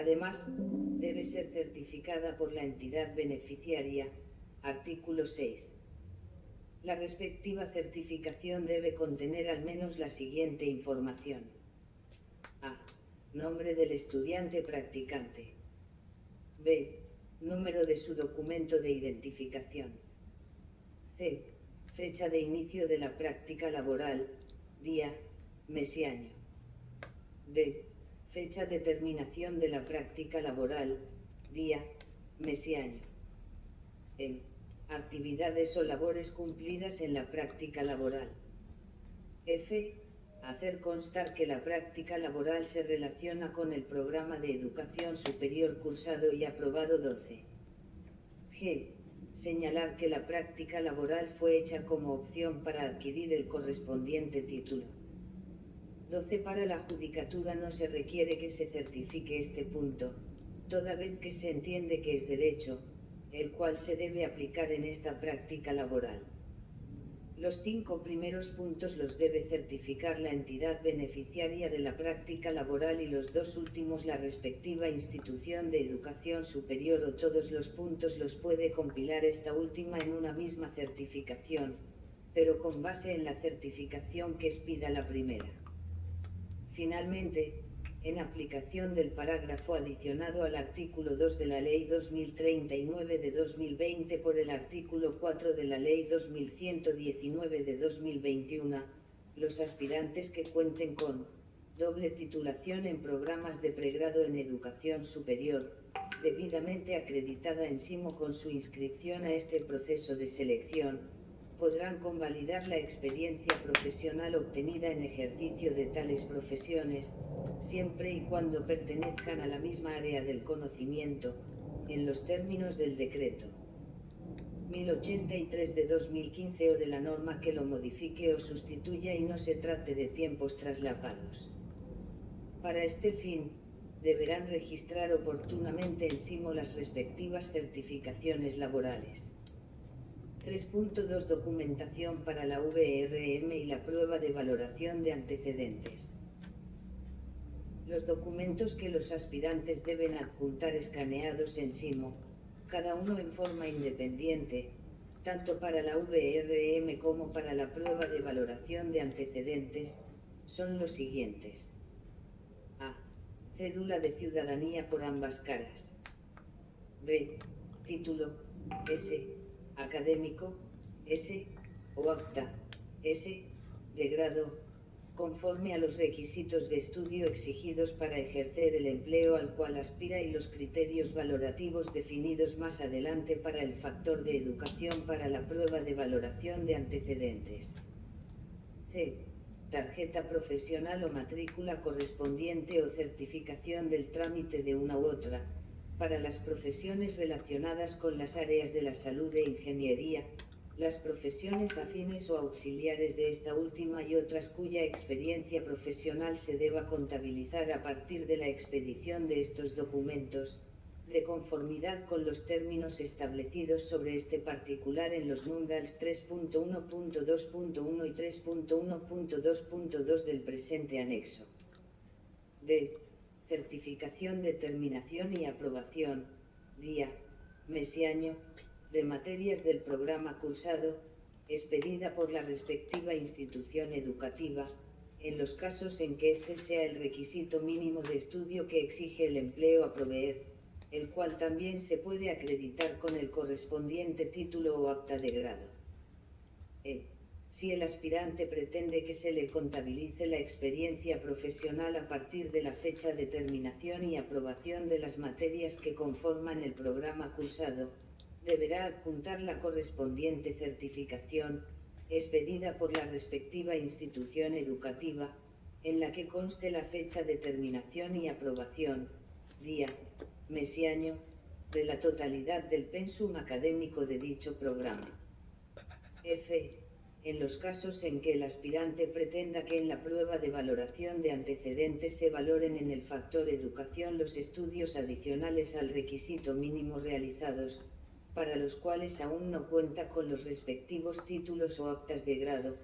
Además, debe ser certificada por la entidad beneficiaria, artículo 6. La respectiva certificación debe contener al menos la siguiente información. A. Nombre del estudiante practicante. B. Número de su documento de identificación. C. Fecha de inicio de la práctica laboral, día, mes y año. D. Fecha de terminación de la práctica laboral, día, mes y año. E. Actividades o labores cumplidas en la práctica laboral. F. Hacer constar que la práctica laboral se relaciona con el programa de educación superior cursado y aprobado 12. G. Señalar que la práctica laboral fue hecha como opción para adquirir el correspondiente título. 12. Para la judicatura no se requiere que se certifique este punto, toda vez que se entiende que es derecho, el cual se debe aplicar en esta práctica laboral. Los 5 primeros puntos los debe certificar la entidad beneficiaria de la práctica laboral y los 2 últimos la respectiva institución de educación superior, o todos los puntos los puede compilar esta última en una misma certificación, pero con base en la certificación que expida la primera. Finalmente, en aplicación del parágrafo adicionado al artículo 2 de la Ley 2039 de 2020 por el artículo 4 de la Ley 2119 de 2021, los aspirantes que cuenten con doble titulación en programas de pregrado en educación superior, debidamente acreditada en SIMO con su inscripción a este proceso de selección, podrán convalidar la experiencia profesional obtenida en ejercicio de tales profesiones, siempre y cuando pertenezcan a la misma área del conocimiento, en los términos del decreto 1083 de 2015 o de la norma que lo modifique o sustituya y no se trate de tiempos traslapados. Para este fin, deberán registrar oportunamente en SIMO las respectivas certificaciones laborales. 3.2 Documentación para la VRM y la prueba de valoración de antecedentes. Los documentos que los aspirantes deben adjuntar escaneados en SIMO, cada uno en forma independiente, tanto para la VRM como para la prueba de valoración de antecedentes, son los siguientes. A. Cédula de ciudadanía por ambas caras. B. Título, S. Académico, S. o acta, S. de grado, conforme a los requisitos de estudio exigidos para ejercer el empleo al cual aspira y los criterios valorativos definidos más adelante para el factor de educación para la prueba de valoración de antecedentes. C. Tarjeta profesional o matrícula correspondiente o certificación del trámite de una u otra, para las profesiones relacionadas con las áreas de la salud e ingeniería, las profesiones afines o auxiliares de esta última y otras cuya experiencia profesional se deba contabilizar a partir de la expedición de estos documentos, de conformidad con los términos establecidos sobre este particular en los numerals 3.1.2.1 y 3.1.2.2 del presente anexo. D. Certificación de terminación y aprobación, día, mes y año, de materias del programa cursado, expedida por la respectiva institución educativa, en los casos en que este sea el requisito mínimo de estudio que exige el empleo a proveer, el cual también se puede acreditar con el correspondiente título o acta de grado. Si el aspirante pretende que se le contabilice la experiencia profesional a partir de la fecha de terminación y aprobación de las materias que conforman el programa cursado, deberá adjuntar la correspondiente certificación, expedida por la respectiva institución educativa, en la que conste la fecha de terminación y aprobación, día, mes y año, de la totalidad del pensum académico de dicho programa. F. En los casos en que el aspirante pretenda que en la prueba de valoración de antecedentes se valoren en el factor educación los estudios adicionales al requisito mínimo realizados, para los cuales aún no cuenta con los respectivos títulos o actas de grado,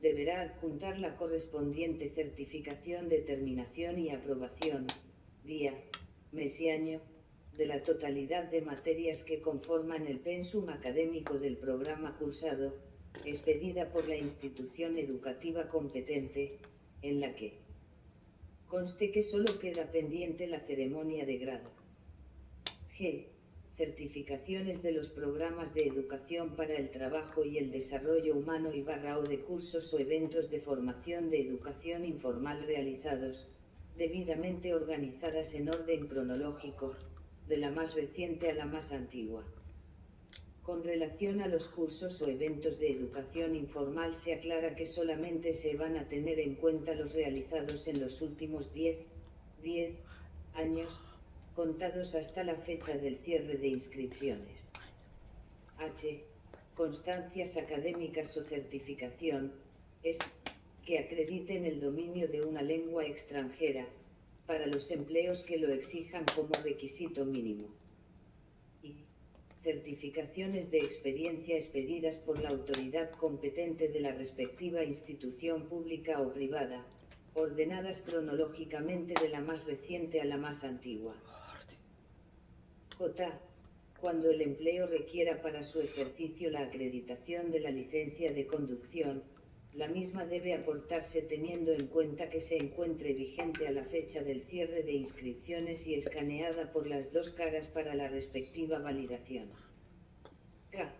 deberá adjuntar la correspondiente certificación de terminación y aprobación, día, mes y año, de la totalidad de materias que conforman el pensum académico del programa cursado, expedida por la institución educativa competente, en la que conste que solo queda pendiente la ceremonia de grado. G. Certificaciones de los programas de educación para el trabajo y el desarrollo humano o de cursos o eventos de formación de educación informal realizados, debidamente organizadas en orden cronológico, de la más reciente a la más antigua. Con relación a los cursos o eventos de educación informal se aclara que solamente se van a tener en cuenta los realizados en los últimos 10 años, contados hasta la fecha del cierre de inscripciones. H. Constancias académicas o certificación, es, que acrediten el dominio de una lengua extranjera, para los empleos que lo exijan como requisito mínimo. Y certificaciones de experiencia expedidas por la autoridad competente de la respectiva institución pública o privada, ordenadas cronológicamente de la más reciente a la más antigua. J. Cuando el empleo requiera para su ejercicio la acreditación de la licencia de conducción, la misma debe aportarse teniendo en cuenta que se encuentre vigente a la fecha del cierre de inscripciones y escaneada por las dos caras para la respectiva validación. K.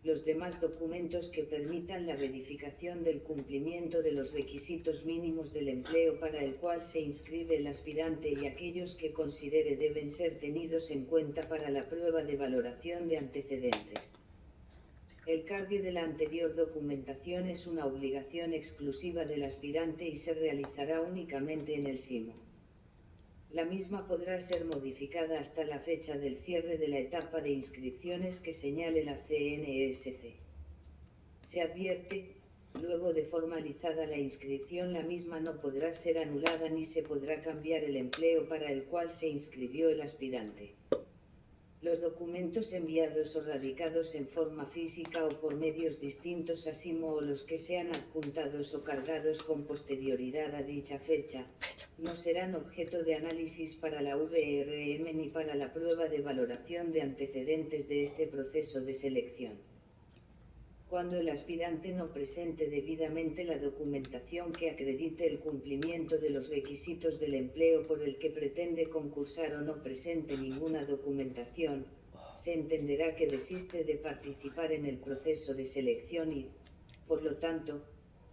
Los demás documentos que permitan la verificación del cumplimiento de los requisitos mínimos del empleo para el cual se inscribe el aspirante y aquellos que considere deben ser tenidos en cuenta para la prueba de valoración de antecedentes. El cargue de la anterior documentación es una obligación exclusiva del aspirante y se realizará únicamente en el SIMO. La misma podrá ser modificada hasta la fecha del cierre de la etapa de inscripciones que señale la CNESC. Se advierte, luego de formalizada la inscripción, la misma no podrá ser anulada ni se podrá cambiar el empleo para el cual se inscribió el aspirante. Los documentos enviados o radicados en forma física o por medios distintos a SIMO o los que sean adjuntados o cargados con posterioridad a dicha fecha, no serán objeto de análisis para la VRM ni para la prueba de valoración de antecedentes de este proceso de selección. Cuando el aspirante no presente debidamente la documentación que acredite el cumplimiento de los requisitos del empleo por el que pretende concursar o no presente ninguna documentación, se entenderá que desiste de participar en el proceso de selección y, por lo tanto,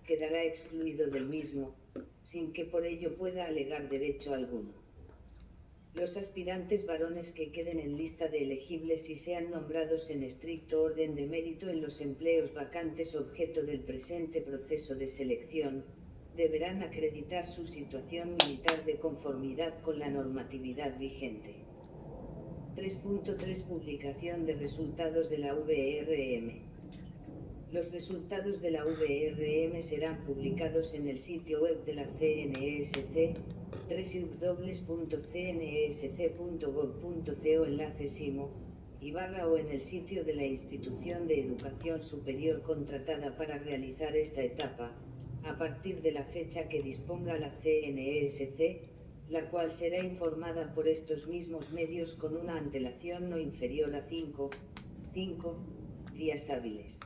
quedará excluido del mismo, sin que por ello pueda alegar derecho alguno. Los aspirantes varones que queden en lista de elegibles y sean nombrados en estricto orden de mérito en los empleos vacantes objeto del presente proceso de selección, deberán acreditar su situación militar de conformidad con la normatividad vigente. 3.3 Publicación de resultados de la VRM. Los resultados de la VRM serán publicados en el sitio web de la CNESC, www.cnsc.gov.co enlace SIMO, o en el sitio de la institución de educación superior contratada para realizar esta etapa, a partir de la fecha que disponga la CNESC, la cual será informada por estos mismos medios con una antelación no inferior a 5 días hábiles.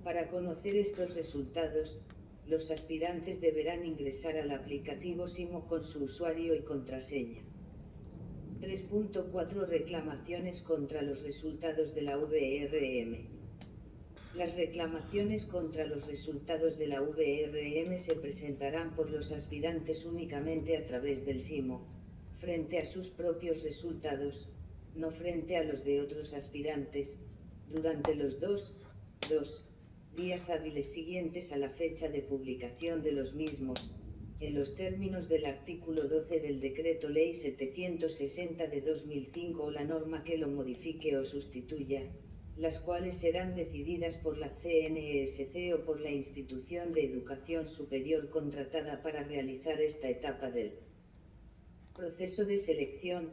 Para conocer estos resultados, los aspirantes deberán ingresar al aplicativo SIMO con su usuario y contraseña. 3.4 Reclamaciones contra los resultados de la VRM. Las reclamaciones contra los resultados de la VRM se presentarán por los aspirantes únicamente a través del SIMO, frente a sus propios resultados, no frente a los de otros aspirantes, durante los dos días hábiles siguientes a la fecha de publicación de los mismos, en los términos del artículo 12 del Decreto Ley 760 de 2005 o la norma que lo modifique o sustituya, las cuales serán decididas por la CNESC o por la institución de educación superior contratada para realizar esta etapa del proceso de selección,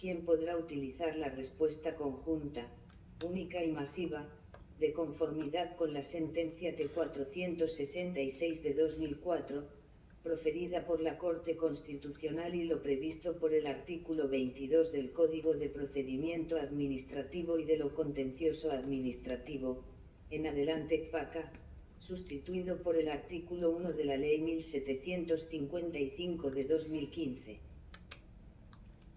quien podrá utilizar la respuesta conjunta, única y masiva, de conformidad con la sentencia T466 de 2004, proferida por la Corte Constitucional y lo previsto por el artículo 22 del Código de Procedimiento Administrativo y de lo Contencioso Administrativo, en adelante CPACA, sustituido por el artículo 1 de la Ley 1755 de 2015.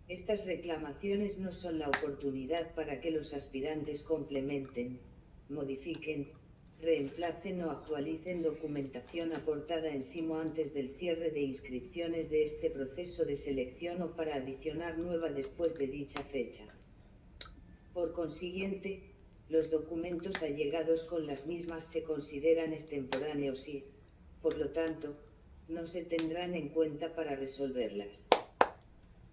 Estas reclamaciones no son la oportunidad para que los aspirantes complementen, modifiquen, reemplacen o actualicen documentación aportada en SIMO antes del cierre de inscripciones de este proceso de selección o para adicionar nueva después de dicha fecha. Por consiguiente, los documentos allegados con las mismas se consideran extemporáneos y, por lo tanto, no se tendrán en cuenta para resolverlas.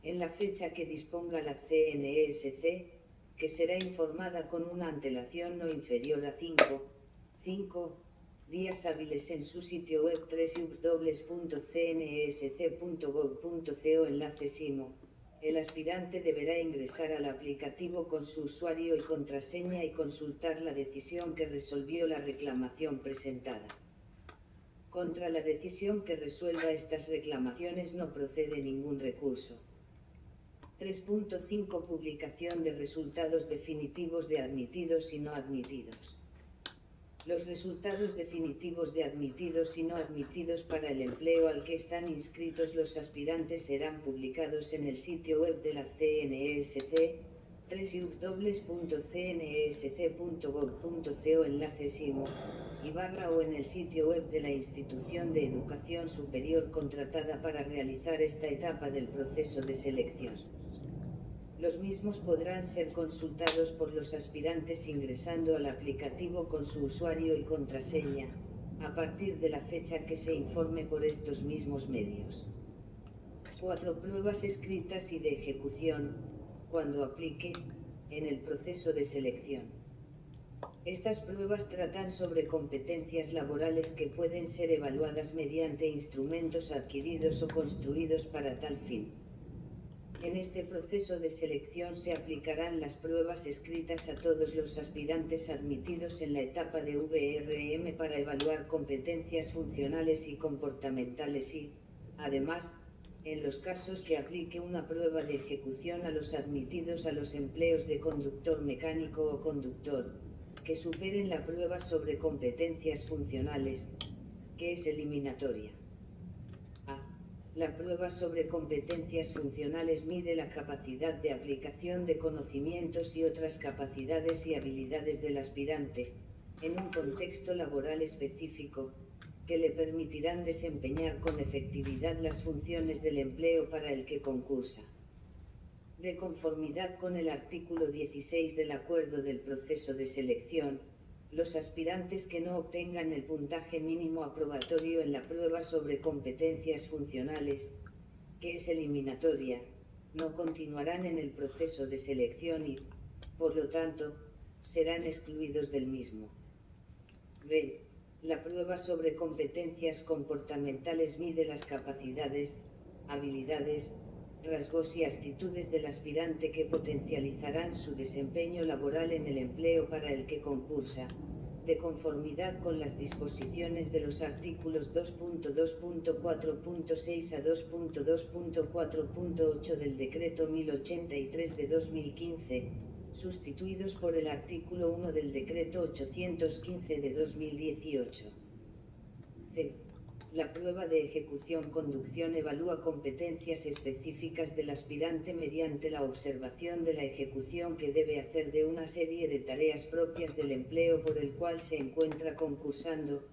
En la fecha que disponga la CNESC, que será informada con una antelación no inferior a 5 días hábiles en su sitio web www.cnsc.gov.co enlace SIMO, el aspirante deberá ingresar al aplicativo con su usuario y contraseña y consultar la decisión que resolvió la reclamación presentada. Contra la decisión que resuelva estas reclamaciones no procede ningún recurso. 3.5 Publicación de resultados definitivos de admitidos y no admitidos. Los resultados definitivos de admitidos y no admitidos para el empleo al que están inscritos los aspirantes serán publicados en el sitio web de la CNESC, www.cnsc.gov.co enlace SIMO, o en el sitio web de la institución de educación superior contratada para realizar esta etapa del proceso de selección. Los mismos podrán ser consultados por los aspirantes ingresando al aplicativo con su usuario y contraseña, a partir de la fecha que se informe por estos mismos medios. 4 Pruebas escritas y de ejecución, cuando aplique, en el proceso de selección. Estas pruebas tratan sobre competencias laborales que pueden ser evaluadas mediante instrumentos adquiridos o construidos para tal fin. En este proceso de selección se aplicarán las pruebas escritas a todos los aspirantes admitidos en la etapa de VRM para evaluar competencias funcionales y comportamentales y, además, en los casos que aplique una prueba de ejecución a los admitidos a los empleos de conductor mecánico o conductor, que superen la prueba sobre competencias funcionales, que es eliminatoria. La prueba sobre competencias funcionales mide la capacidad de aplicación de conocimientos y otras capacidades y habilidades del aspirante, en un contexto laboral específico, que le permitirán desempeñar con efectividad las funciones del empleo para el que concursa. De conformidad con el artículo 16 del Acuerdo del Proceso de Selección, los aspirantes que no obtengan el puntaje mínimo aprobatorio en la prueba sobre competencias funcionales, que es eliminatoria, no continuarán en el proceso de selección y, por lo tanto, serán excluidos del mismo. B. La prueba sobre competencias comportamentales mide las capacidades, habilidades, rasgos y actitudes del aspirante que potencializarán su desempeño laboral en el empleo para el que concursa, de conformidad con las disposiciones de los artículos 2.2.4.6 a 2.2.4.8 del Decreto 1083 de 2015, sustituidos por el artículo 1 del Decreto 815 de 2018. C. La prueba de ejecución-conducción evalúa competencias específicas del aspirante mediante la observación de la ejecución que debe hacer de una serie de tareas propias del empleo por el cual se encuentra concursando,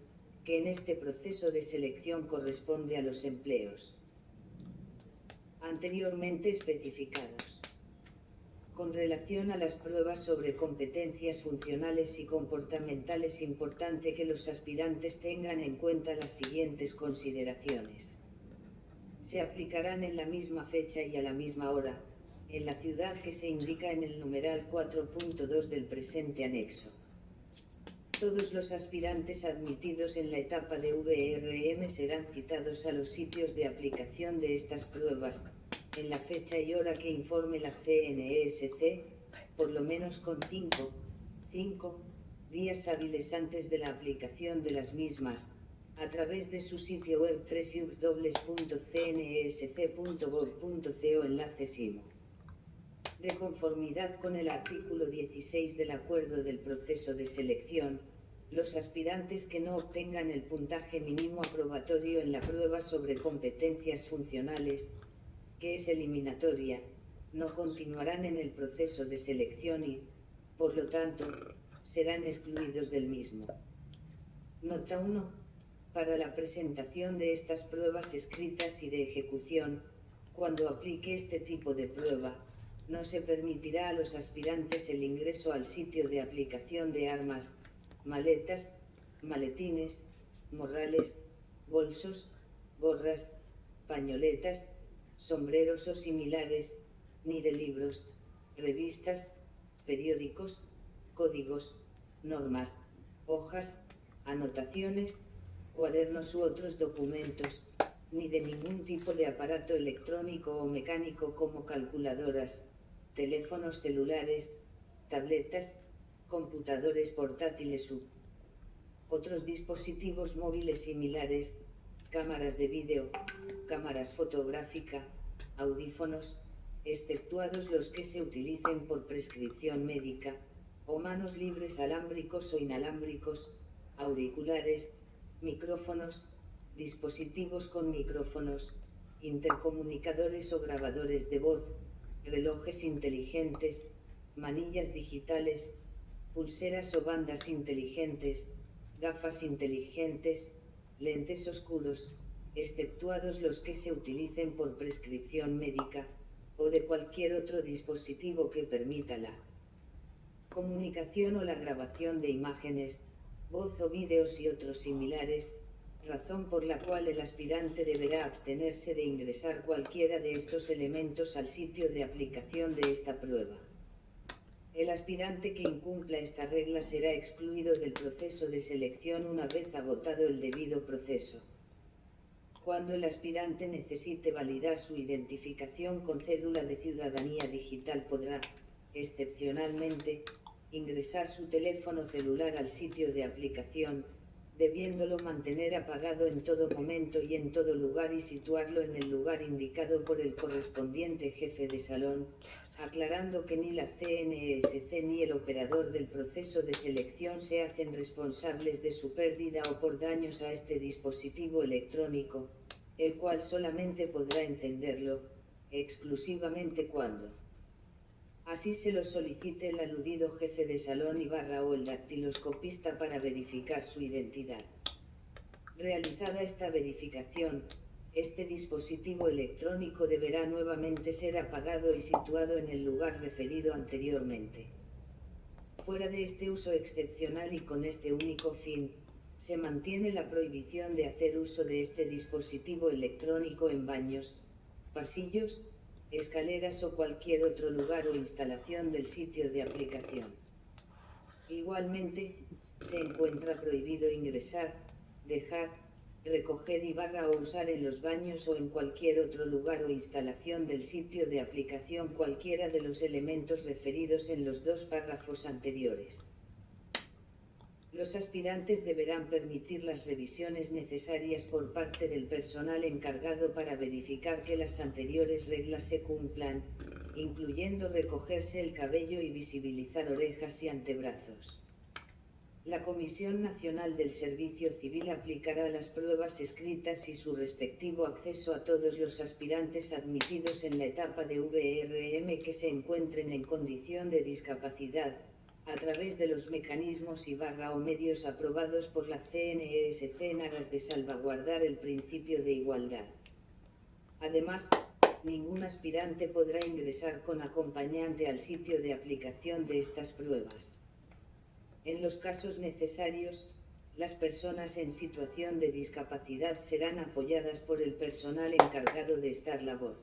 que en este proceso de selección corresponde a los empleos anteriormente especificados. Con relación a las pruebas sobre competencias funcionales y comportamentales, es importante que los aspirantes tengan en cuenta las siguientes consideraciones. Se aplicarán en la misma fecha y a la misma hora, en la ciudad que se indica en el numeral 4.2 del presente anexo. Todos los aspirantes admitidos en la etapa de VRM serán citados a los sitios de aplicación de estas pruebas, en la fecha y hora que informe la CNESC, por lo menos con 5 días hábiles antes de la aplicación de las mismas, a través de su sitio web www.cnsc.gov.co /simo. De conformidad con el artículo 16 del Acuerdo del Proceso de Selección, los aspirantes que no obtengan el puntaje mínimo aprobatorio en la prueba sobre competencias funcionales, que es eliminatoria, no continuarán en el proceso de selección y, por lo tanto, serán excluidos del mismo. Nota 1. Para la presentación de estas pruebas escritas y de ejecución, cuando aplique este tipo de prueba, no se permitirá a los aspirantes el ingreso al sitio de aplicación de armas, maletas, maletines, morrales, bolsos, gorras, pañoletas, sombreros o similares, ni de libros, revistas, periódicos, códigos, normas, hojas, anotaciones, cuadernos u otros documentos, ni de ningún tipo de aparato electrónico o mecánico como calculadoras, teléfonos celulares, tabletas, computadores portátiles u otros dispositivos móviles similares, cámaras de vídeo, cámaras fotográfica, audífonos, exceptuados los que se utilicen por prescripción médica, o manos libres alámbricos o inalámbricos, auriculares, micrófonos, dispositivos con micrófonos, intercomunicadores o grabadores de voz, relojes inteligentes, manillas digitales, pulseras o bandas inteligentes, gafas inteligentes, lentes oscuros, exceptuados los que se utilicen por prescripción médica, o de cualquier otro dispositivo que permita la comunicación o la grabación de imágenes, voz o vídeos y otros similares, razón por la cual el aspirante deberá abstenerse de ingresar cualquiera de estos elementos al sitio de aplicación de esta prueba. El aspirante que incumpla esta regla será excluido del proceso de selección una vez agotado el debido proceso. Cuando el aspirante necesite validar su identificación con cédula de ciudadanía digital podrá, excepcionalmente, ingresar su teléfono celular al sitio de aplicación, debiéndolo mantener apagado en todo momento y en todo lugar y situarlo en el lugar indicado por el correspondiente jefe de salón, aclarando que ni la CNSC ni el operador del proceso de selección se hacen responsables de su pérdida o por daños a este dispositivo electrónico, el cual solamente podrá encenderlo, exclusivamente cuando así se lo solicite el aludido jefe de salón o el dactiloscopista para verificar su identidad. Realizada esta verificación, este dispositivo electrónico deberá nuevamente ser apagado y situado en el lugar referido anteriormente. Fuera de este uso excepcional y con este único fin, se mantiene la prohibición de hacer uso de este dispositivo electrónico en baños, pasillos, escaleras o cualquier otro lugar o instalación del sitio de aplicación. Igualmente, se encuentra prohibido ingresar, dejar, recoger o usar en los baños o en cualquier otro lugar o instalación del sitio de aplicación cualquiera de los elementos referidos en los dos párrafos anteriores. Los aspirantes deberán permitir las revisiones necesarias por parte del personal encargado para verificar que las anteriores reglas se cumplan, incluyendo recogerse el cabello y visibilizar orejas y antebrazos. La Comisión Nacional del Servicio Civil aplicará las pruebas escritas y su respectivo acceso a todos los aspirantes admitidos en la etapa de VRM que se encuentren en condición de discapacidad, a través de los mecanismos o medios aprobados por la CNSC en aras de salvaguardar el principio de igualdad. Además, ningún aspirante podrá ingresar con acompañante al sitio de aplicación de estas pruebas. En los casos necesarios, las personas en situación de discapacidad serán apoyadas por el personal encargado de esta labor.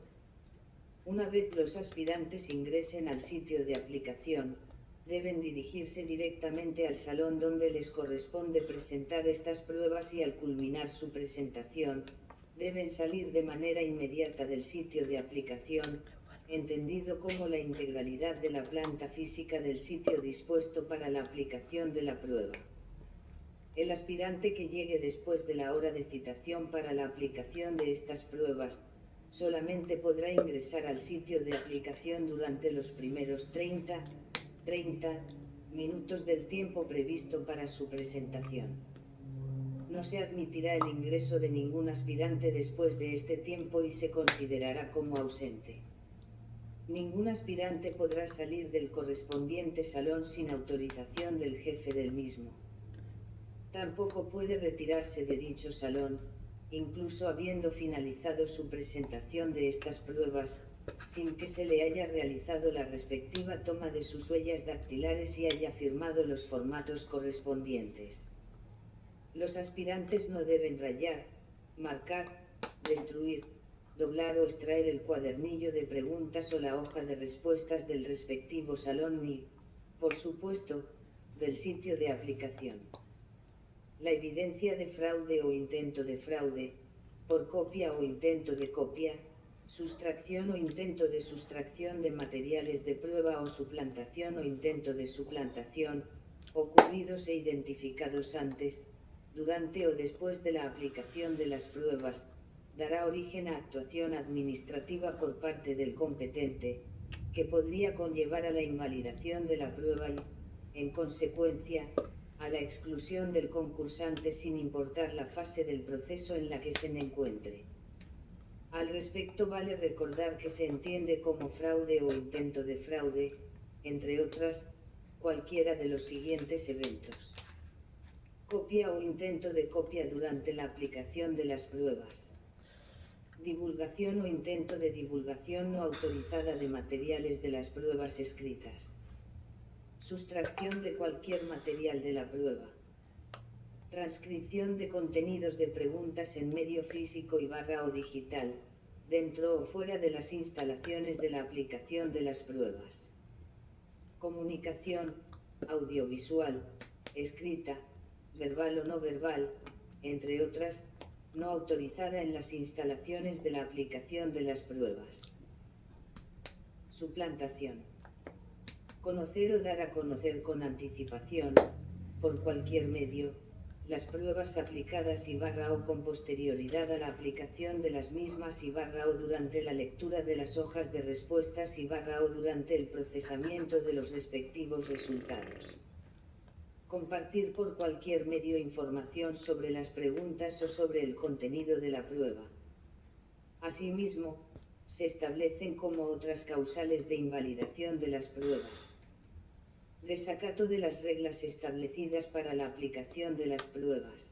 Una vez los aspirantes ingresen al sitio de aplicación, deben dirigirse directamente al salón donde les corresponde presentar estas pruebas y al culminar su presentación, deben salir de manera inmediata del sitio de aplicación, entendido como la integralidad de la planta física del sitio dispuesto para la aplicación de la prueba. El aspirante que llegue después de la hora de citación para la aplicación de estas pruebas, solamente podrá ingresar al sitio de aplicación durante los primeros 30 minutos del tiempo previsto para su presentación. No se admitirá el ingreso de ningún aspirante después de este tiempo y se considerará como ausente. Ningún aspirante podrá salir del correspondiente salón sin autorización del jefe del mismo. Tampoco puede retirarse de dicho salón, incluso habiendo finalizado su presentación de estas pruebas, sin que se le haya realizado la respectiva toma de sus huellas dactilares y haya firmado los formatos correspondientes. Los aspirantes no deben rayar, marcar, destruir, doblar o extraer el cuadernillo de preguntas o la hoja de respuestas del respectivo salón ni, por supuesto, del sitio de aplicación. La evidencia de fraude o intento de fraude, por copia o intento de copia, sustracción o intento de sustracción de materiales de prueba o suplantación o intento de suplantación, ocurridos e identificados antes, durante o después de la aplicación de las pruebas, dará origen a actuación administrativa por parte del competente, que podría conllevar a la invalidación de la prueba y, en consecuencia, a la exclusión del concursante sin importar la fase del proceso en la que se encuentre. Al respecto vale recordar que se entiende como fraude o intento de fraude, entre otras, cualquiera de los siguientes eventos. Copia o intento de copia durante la aplicación de las pruebas. Divulgación o intento de divulgación no autorizada de materiales de las pruebas escritas. Sustracción de cualquier material de la prueba. Transcripción de contenidos de preguntas en medio físico y o digital, dentro o fuera de las instalaciones de la aplicación de las pruebas. Comunicación, audiovisual, escrita, verbal o no verbal, entre otras, no autorizada en las instalaciones de la aplicación de las pruebas. Suplantación. Conocer o dar a conocer con anticipación, por cualquier medio, las pruebas aplicadas o con posterioridad a la aplicación de las mismas o durante la lectura de las hojas de respuestas o durante el procesamiento de los respectivos resultados. Compartir por cualquier medio información sobre las preguntas o sobre el contenido de la prueba. Asimismo, se establecen como otras causales de invalidación de las pruebas. Desacato de las reglas establecidas para la aplicación de las pruebas.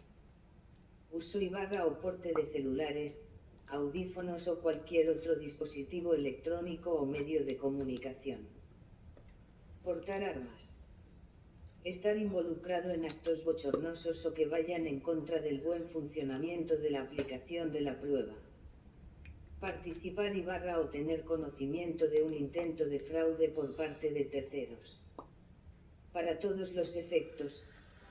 Uso o porte de celulares, audífonos o cualquier otro dispositivo electrónico o medio de comunicación. Portar armas. Estar involucrado en actos bochornosos o que vayan en contra del buen funcionamiento de la aplicación de la prueba. Participar o tener conocimiento de un intento de fraude por parte de terceros. Para todos los efectos,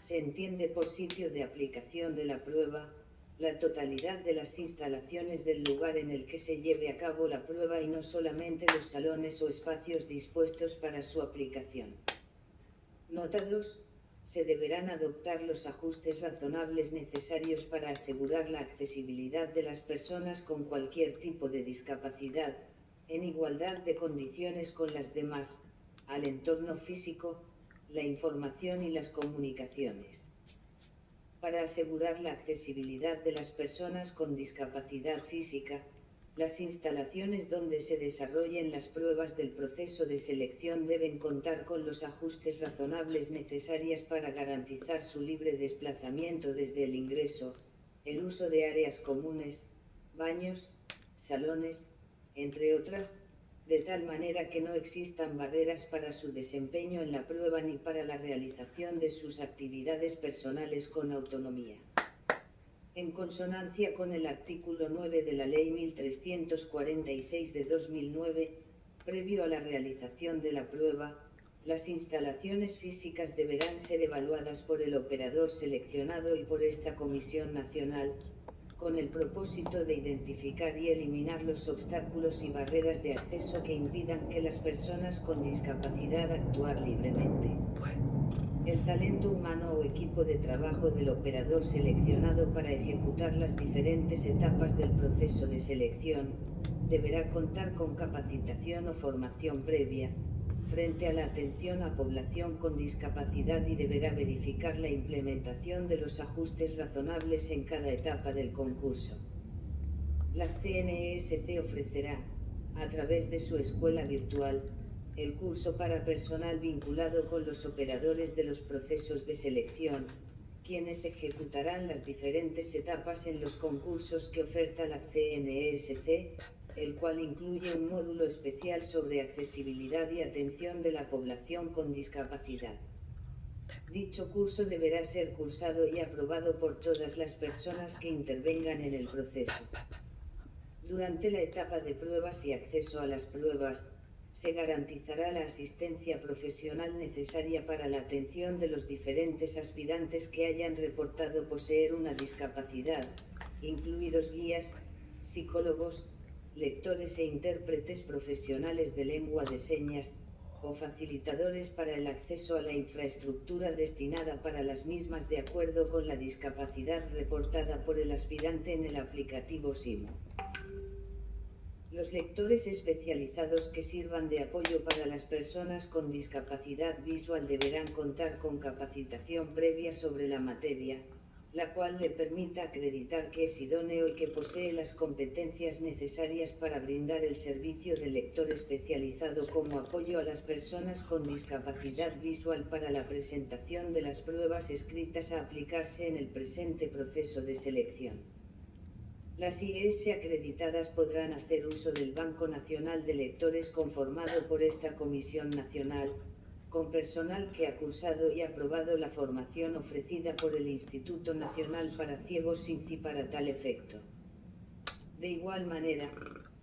se entiende por sitio de aplicación de la prueba, la totalidad de las instalaciones del lugar en el que se lleve a cabo la prueba y no solamente los salones o espacios dispuestos para su aplicación. Nota 2. Se deberán adoptar los ajustes razonables necesarios para asegurar la accesibilidad de las personas con cualquier tipo de discapacidad, en igualdad de condiciones con las demás, al entorno físico, la información y las comunicaciones. Para asegurar la accesibilidad de las personas con discapacidad física, las instalaciones donde se desarrollen las pruebas del proceso de selección deben contar con los ajustes razonables necesarios para garantizar su libre desplazamiento desde el ingreso, el uso de áreas comunes, baños, salones, entre otras, de tal manera que no existan barreras para su desempeño en la prueba ni para la realización de sus actividades personales con autonomía. En consonancia con el artículo 9 de la Ley 1346 de 2009, previo a la realización de la prueba, las instalaciones físicas deberán ser evaluadas por el operador seleccionado y por esta Comisión Nacional, con el propósito de identificar y eliminar los obstáculos y barreras de acceso que impidan que las personas con discapacidad actuar libremente. El talento humano o equipo de trabajo del operador seleccionado para ejecutar las diferentes etapas del proceso de selección, deberá contar con capacitación o formación previa, frente a la atención a población con discapacidad y deberá verificar la implementación de los ajustes razonables en cada etapa del concurso. La CNESC ofrecerá, a través de su escuela virtual, el curso para personal vinculado con los operadores de los procesos de selección, quienes ejecutarán las diferentes etapas en los concursos que oferta la CNESC, el cual incluye un módulo especial sobre accesibilidad y atención de la población con discapacidad. Dicho curso deberá ser cursado y aprobado por todas las personas que intervengan en el proceso. Durante la etapa de pruebas y acceso a las pruebas, se garantizará la asistencia profesional necesaria para la atención de los diferentes aspirantes que hayan reportado poseer una discapacidad, incluidos guías, psicólogos, lectores e intérpretes profesionales de lengua de señas, o facilitadores para el acceso a la infraestructura destinada para las mismas de acuerdo con la discapacidad reportada por el aspirante en el aplicativo SIMO. Los lectores especializados que sirvan de apoyo para las personas con discapacidad visual deberán contar con capacitación previa sobre la materia, la cual le permita acreditar que es idóneo y que posee las competencias necesarias para brindar el servicio de lector especializado como apoyo a las personas con discapacidad visual para la presentación de las pruebas escritas a aplicarse en el presente proceso de selección. Las IES acreditadas podrán hacer uso del Banco Nacional de Lectores conformado por esta Comisión Nacional, con personal que ha cursado y aprobado la formación ofrecida por el Instituto Nacional para Ciegos INCI para tal efecto. De igual manera,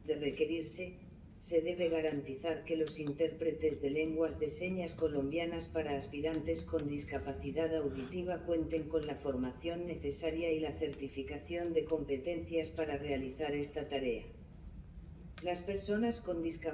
de requerirse, se debe garantizar que los intérpretes de lenguas de señas colombianas para aspirantes con discapacidad auditiva cuenten con la formación necesaria y la certificación de competencias para realizar esta tarea. Las personas con discapacidad